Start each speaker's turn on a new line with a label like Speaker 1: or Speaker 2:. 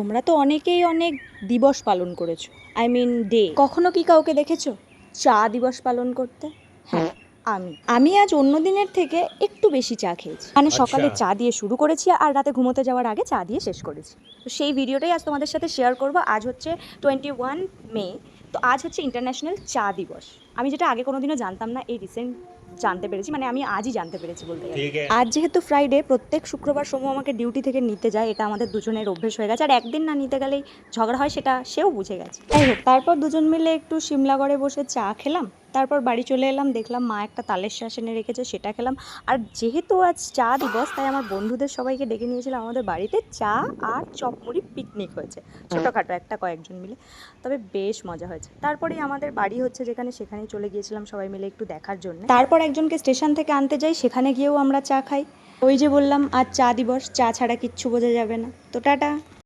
Speaker 1: তোমরা তো অনেকেই অনেক দিবস পালন করেছো, আই মিন ডে। কখনো কি কাউকে দেখেছো চা দিবস পালন করতে? হ্যাঁ, আমি আজ অন্য দিনের থেকে একটু বেশি চা খেয়েছি। মানে সকালে চা দিয়ে শুরু করেছি আর রাতে ঘুমোতে যাওয়ার আগে চা দিয়ে শেষ করেছি। তো সেই ভিডিওটাই আজ তোমাদের সাথে শেয়ার করব। আজ হচ্ছে 21 মে। তো আজ হচ্ছে ইন্টারন্যাশনাল চা দিবস। আমি যেটা আগে কোনোদিনও জানতাম না, এই রিসেন্ট জানতে পেরেছি, মানে আমি আজই জানতে পেরেছি বলতে গেলে। আজ যেহেতু ফ্রাইডে, প্রত্যেক শুক্রবার সময় আমাকে ডিউটি থেকে নিতে যায়, এটা আমাদের দুজনের অভ্যেস হয়ে গেছে। আর একদিন না নিতে গেলেই ঝগড়া হয়, সেটা সেও বুঝে গেছে। যাই হোক, তারপর দুজন মিলে একটু সিমলাগড়ে বসে চা খেলাম। তারপর বাড়ি চলে এলাম, দেখলাম মা একটা তালের শাঁস এনে রেখেছে, সেটা খেলাম। আর যেহেতু আজ চা দিবস, তাই আমার বন্ধুদের সবাইকে ডেকে নিয়েছিলাম আমাদের বাড়িতে। চা আর চপমুড়ি পিকনিক হয়েছে, ছোটোখাটো একটা, কয়েকজন মিলে। তবে বেশ মজা হয়েছে। তারপরেই আমাদের বাড়ি হচ্ছে যেখানে, সেখানেই চলে গিয়েছিলাম সবাই মিলে একটু দেখার জন্য। তারপর একজনকে স্টেশন থেকে আনতে যাই, সেখানে গিয়েও আমরা চা খাই। ওই যে বললাম আজ চা দিবস, চা ছাড়া কিচ্ছু বোঝা যাবে না। তো টাটা।